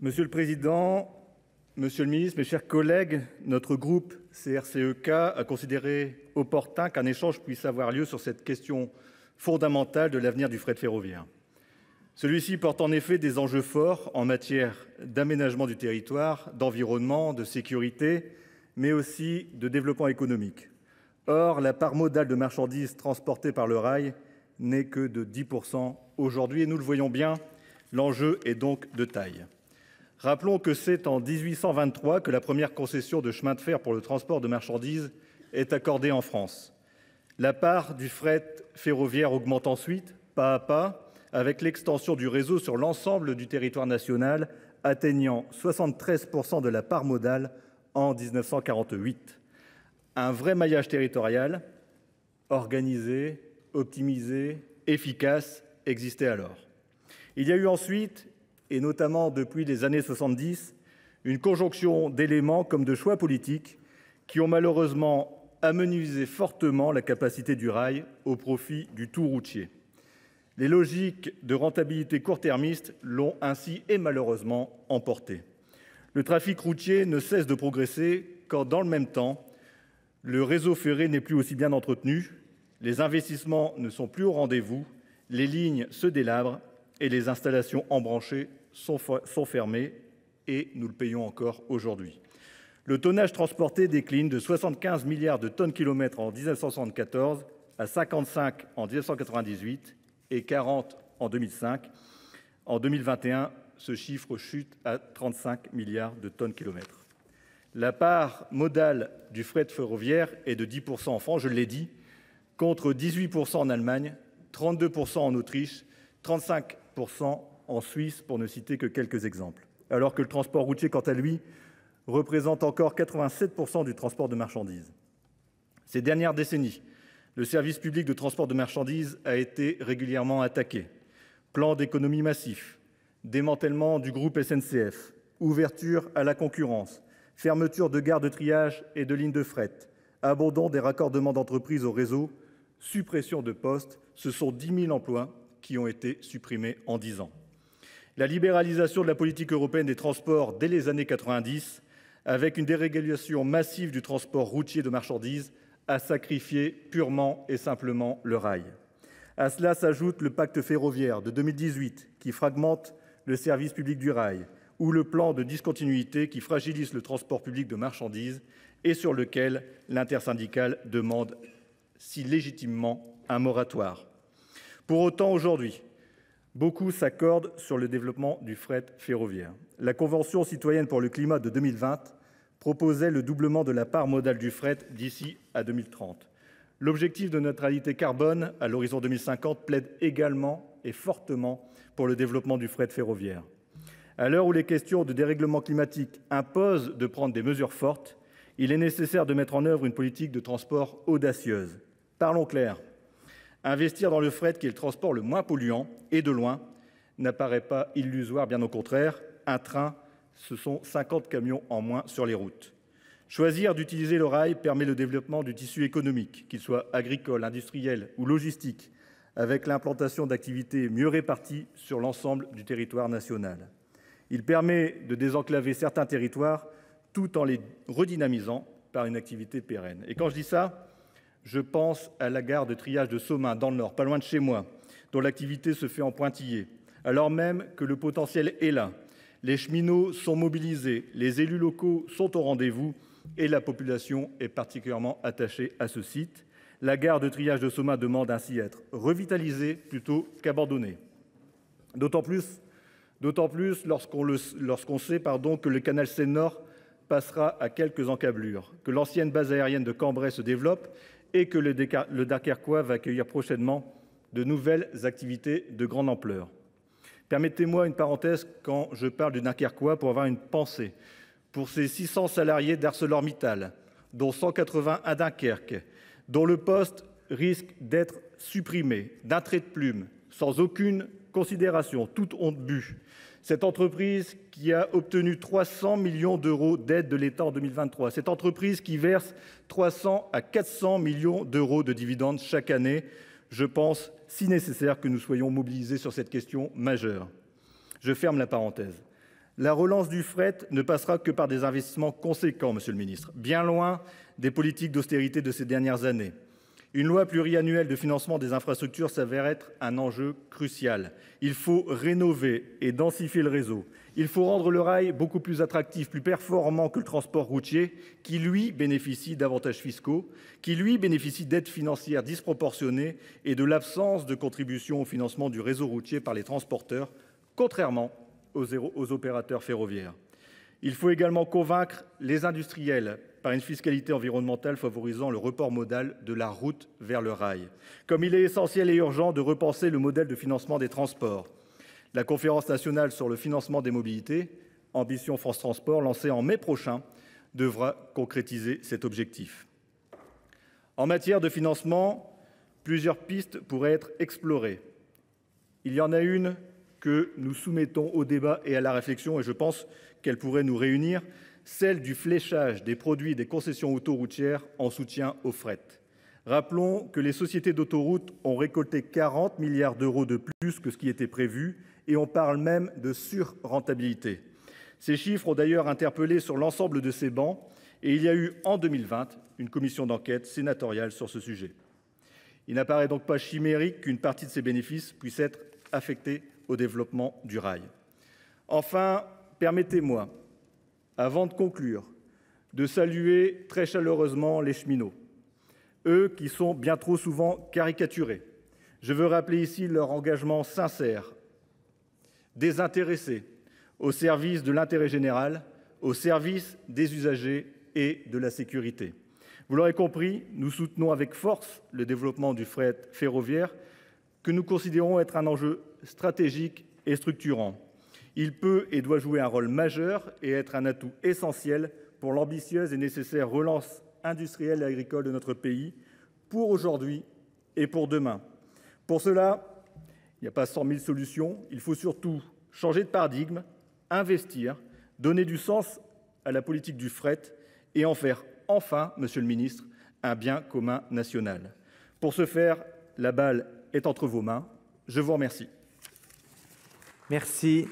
Monsieur le président, monsieur le ministre, mes chers collègues, notre groupe CRCE-K a considéré opportun qu'un échange puisse avoir lieu sur cette question fondamentale de l'avenir du fret ferroviaire. Celui-ci porte en effet des enjeux forts en matière d'aménagement du territoire, d'environnement, de sécurité, mais aussi de développement économique. Or, la part modale de marchandises transportées par le rail n'est que de 10% aujourd'hui et nous le voyons bien, l'enjeu est donc de taille. Rappelons que c'est en 1823 que la première concession de chemin de fer pour le transport de marchandises est accordée en France. La part du fret ferroviaire augmente ensuite, pas à pas, avec l'extension du réseau sur l'ensemble du territoire national, atteignant 73% de la part modale en 1948. Un vrai maillage territorial, organisé, optimisé, efficace, existait alors. Il y a eu ensuite, et notamment depuis les années 70, une conjonction d'éléments comme de choix politiques qui ont malheureusement amenuisé fortement la capacité du rail au profit du tout routier. Les logiques de rentabilité court-termiste l'ont ainsi et malheureusement emporté. Le trafic routier ne cesse de progresser quand, dans le même temps, le réseau ferré n'est plus aussi bien entretenu, les investissements ne sont plus au rendez-vous, les lignes se délabrent et les installations embranchées sont fermées et nous le payons encore aujourd'hui. Le tonnage transporté décline de 75 milliards de tonnes-kilomètres en 1974 à 55 en 1998 et 40 en 2005. En 2021, ce chiffre chute à 35 milliards de tonnes-kilomètres. La part modale du fret ferroviaire est de 10% en France, je l'ai dit, contre 18% en Allemagne, 32% en Autriche, 35% en Suisse, pour ne citer que quelques exemples. Alors que le transport routier, quant à lui, représente encore 87% du transport de marchandises. Ces dernières décennies, le service public de transport de marchandises a été régulièrement attaqué. Plan d'économie massif, démantèlement du groupe SNCF, ouverture à la concurrence, fermeture de gares de triage et de lignes de fret, abandon des raccordements d'entreprises au réseau, suppression de postes, ce sont 10 000 emplois qui ont été supprimés en 10 ans. La libéralisation de la politique européenne des transports dès les années 90, avec une dérégulation massive du transport routier de marchandises, a sacrifié purement et simplement le rail. À cela s'ajoute le pacte ferroviaire de 2018 qui fragmente le service public du rail ou le plan de discontinuité qui fragilise le transport public de marchandises et sur lequel l'intersyndicale demande si légitimement un moratoire. Pour autant, aujourd'hui, beaucoup s'accordent sur le développement du fret ferroviaire. La Convention citoyenne pour le climat de 2020 proposait le doublement de la part modale du fret d'ici à 2030. L'objectif de neutralité carbone à l'horizon 2050 plaide également et fortement pour le développement du fret ferroviaire. À l'heure où les questions de dérèglement climatique imposent de prendre des mesures fortes, il est nécessaire de mettre en œuvre une politique de transport audacieuse. Parlons clair. Investir dans le fret, qui est le transport le moins polluant, et de loin, n'apparaît pas illusoire, bien au contraire. Un train, ce sont 50 camions en moins sur les routes. Choisir d'utiliser le rail permet le développement du tissu économique, qu'il soit agricole, industriel ou logistique, avec l'implantation d'activités mieux réparties sur l'ensemble du territoire national. Il permet de désenclaver certains territoires tout en les redynamisant par une activité pérenne. Et quand je dis ça, je pense à la gare de triage de Somain, dans le Nord, pas loin de chez moi, dont l'activité se fait en pointillé, alors même que le potentiel est là. Les cheminots sont mobilisés, les élus locaux sont au rendez-vous et la population est particulièrement attachée à ce site. La gare de triage de Somain demande ainsi à être revitalisée plutôt qu'abandonnée. D'autant plus lorsqu'on sait que le canal Seine-Nord passera à quelques encablures, que l'ancienne base aérienne de Cambrai se développe et que le Dunkerquois va accueillir prochainement de nouvelles activités de grande ampleur. Permettez-moi une parenthèse quand je parle du Dunkerquois pour avoir une pensée pour ces 600 salariés d'ArcelorMittal, dont 180 à Dunkerque, dont le poste risque d'être supprimé d'un trait de plume, sans aucune considération, toute honte bue. Cette entreprise qui a obtenu 300 millions d'euros d'aide de l'État en 2023, cette entreprise qui verse 300 à 400 millions d'euros de dividendes chaque année, je pense, si nécessaire, que nous soyons mobilisés sur cette question majeure. Je ferme la parenthèse. La relance du fret ne passera que par des investissements conséquents, Monsieur le Ministre, bien loin des politiques d'austérité de ces dernières années. Une loi pluriannuelle de financement des infrastructures s'avère être un enjeu crucial. Il faut rénover et densifier le réseau. Il faut rendre le rail beaucoup plus attractif, plus performant que le transport routier, qui lui bénéficie d'avantages fiscaux, qui lui bénéficie d'aides financières disproportionnées et de l'absence de contribution au financement du réseau routier par les transporteurs, contrairement aux opérateurs ferroviaires. Il faut également convaincre les industriels par une fiscalité environnementale favorisant le report modal de la route vers le rail. Comme il est essentiel et urgent de repenser le modèle de financement des transports. La conférence nationale sur le financement des mobilités, Ambition France Transport, lancée en mai prochain, devra concrétiser cet objectif. En matière de financement, plusieurs pistes pourraient être explorées. Il y en a une que nous soumettons au débat et à la réflexion, et je pense qu'elle pourrait nous réunir, celle du fléchage des produits des concessions autoroutières en soutien au fret. Rappelons que les sociétés d'autoroutes ont récolté 40 milliards d'euros de plus que ce qui était prévu, et on parle même de surrentabilité. Ces chiffres ont d'ailleurs interpellé sur l'ensemble de ces bancs, et il y a eu en 2020 une commission d'enquête sénatoriale sur ce sujet. Il n'apparaît donc pas chimérique qu'une partie de ces bénéfices puisse être affectée au développement du rail. Enfin, permettez-moi, avant de conclure, de saluer très chaleureusement les cheminots, eux qui sont bien trop souvent caricaturés. Je veux rappeler ici leur engagement sincère, désintéressé, au service de l'intérêt général, au service des usagers et de la sécurité. Vous l'aurez compris, nous soutenons avec force le développement du fret ferroviaire que nous considérons être un enjeu stratégique et structurant. Il peut et doit jouer un rôle majeur et être un atout essentiel pour l'ambitieuse et nécessaire relance industrielle et agricole de notre pays, pour aujourd'hui et pour demain. Pour cela, il n'y a pas 100 000 solutions, il faut surtout changer de paradigme, investir, donner du sens à la politique du fret et en faire enfin, Monsieur le Ministre, un bien commun national. Pour ce faire, la balle est entre vos mains. Je vous remercie. Merci.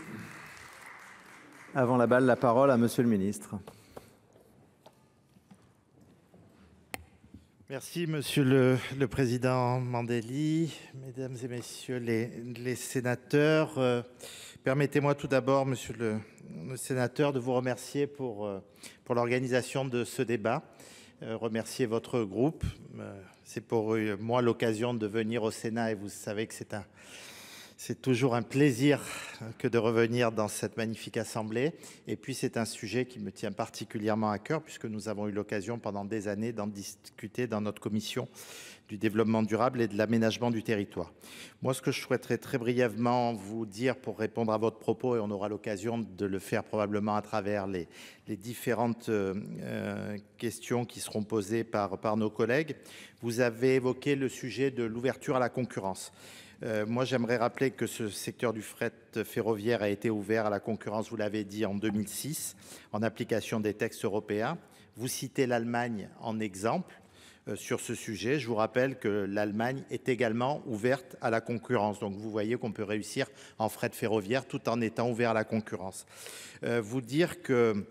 Avant la balle, la parole à Monsieur le Ministre. Merci Monsieur le Président Mandelli, Mesdames et Messieurs les sénateurs. Permettez-moi tout d'abord, Monsieur le Sénateur, de vous remercier pour l'organisation de ce débat. Remercier votre groupe. C'est pour moi l'occasion de venir au Sénat et vous savez que c'est toujours un plaisir que de revenir dans cette magnifique assemblée. Et puis c'est un sujet qui me tient particulièrement à cœur puisque nous avons eu l'occasion pendant des années d'en discuter dans notre commission du développement durable et de l'aménagement du territoire. Moi, ce que je souhaiterais très brièvement vous dire pour répondre à votre propos, et on aura l'occasion de le faire probablement à travers les différentes questions qui seront posées par nos collègues, vous avez évoqué le sujet de l'ouverture à la concurrence. Moi, j'aimerais rappeler que ce secteur du fret ferroviaire a été ouvert à la concurrence, vous l'avez dit, en 2006, en application des textes européens. Vous citez l'Allemagne en exemple sur ce sujet. Je vous rappelle que l'Allemagne est également ouverte à la concurrence. Donc, vous voyez qu'on peut réussir en fret ferroviaire tout en étant ouvert à la concurrence. Vous dire que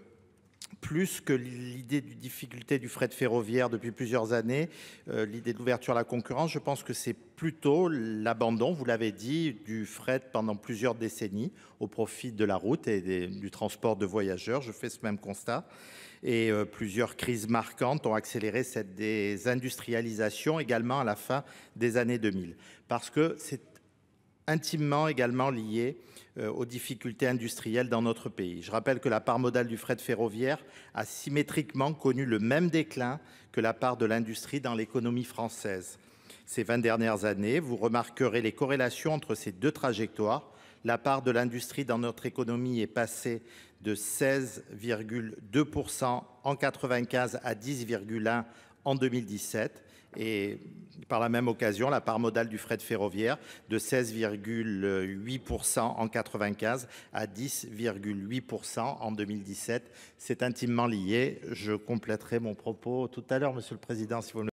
plus que l'idée de difficulté du fret ferroviaire depuis plusieurs années, l'idée de l'ouverture à la concurrence, je pense que c'est plutôt l'abandon, vous l'avez dit, du fret pendant plusieurs décennies au profit de la route et du transport de voyageurs. Je fais ce même constat. Et plusieurs crises marquantes ont accéléré cette désindustrialisation également à la fin des années 2000. Parce que c'est intimement également lié aux difficultés industrielles dans notre pays. Je rappelle que la part modale du fret ferroviaire a symétriquement connu le même déclin que la part de l'industrie dans l'économie française. Ces 20 dernières années, vous remarquerez les corrélations entre ces deux trajectoires. La part de l'industrie dans notre économie est passée de 16,2% en 1995 à 10,1% en 2017. Et par la même occasion, la part modale du fret ferroviaire de 16,8% en 1995 à 10,8% en 2017. C'est intimement lié. Je compléterai mon propos tout à l'heure, Monsieur le Président, si vous me